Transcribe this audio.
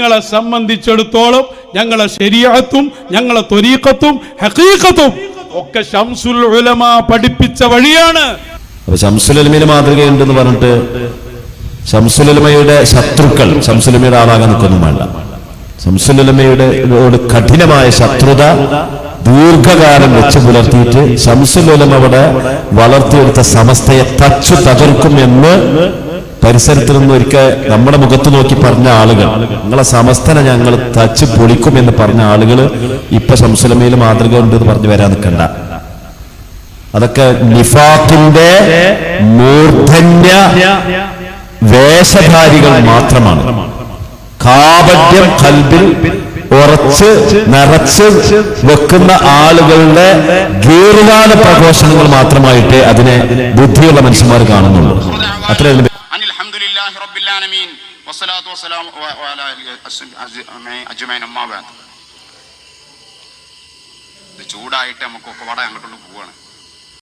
ഞങ്ങളെ സംബന്ധിച്ചിടത്തോളം ഞങ്ങളെ ശരീഅത്തും ഞങ്ങളെ ത്വരീഖത്തും ഹഖീഖത്തും ഒക്കെ ശംസുൽ ഉലമ പഠിപ്പിച്ച വഴിയാണ്. അപ്പൊ ശംസുൽ ഉലമയുടെ മാതൃകയുണ്ടെന്ന് പറഞ്ഞിട്ട് ശംസുൽ ഉലമയുടെ ശത്രുക്കൾ ശംസുൽ ഉലമയുടെ ആളാകാൻ നിൽക്കൊന്നും വേണ്ട. ശംസുൽ ഉലമയുടെ കഠിനമായ ശത്രുത ദീർഘകാലം വെച്ച് പുലർത്തിയിട്ട് ശംസുൽ ഉലമ അവിടെ വളർത്തിയെടുത്ത സമസ്തയെ തച്ചു തകർക്കും എന്ന് പരിസരത്തിൽ നിന്ന് ഒരിക്കൽ നമ്മുടെ മുഖത്ത് നോക്കി പറഞ്ഞ ആളുകൾ, നിങ്ങളെ സമസ്തനെ ഞങ്ങൾ തച്ച് പൊളിക്കും എന്ന് പറഞ്ഞ ആളുകൾ ഇപ്പൊ ശംസുൽ ഉലമയിൽ മാതൃക ഉണ്ട് എന്ന് പറഞ്ഞു വരാൻ നിൽക്കണ്ട. അതൊക്കെ നിഫാഖിന്റെ മൂർധന്യ വേഷധാരികൾ മാത്രമാണ്. കാപട്യം ഖൽബിൽ ഉറച്ച് നിറച്ച് വെക്കുന്ന ആളുകളുടെ ദീർഘകാല പ്രഘോഷണങ്ങൾ മാത്രമായിട്ട് അതിനെ ബുദ്ധിയുള്ള മനുഷ്യന്മാർ കാണുന്നുള്ളൂ. അത്ര ചൂടായിട്ട് നമുക്കൊക്കെ വട അങ്ങോട്ടുള്ള പോവാണ്.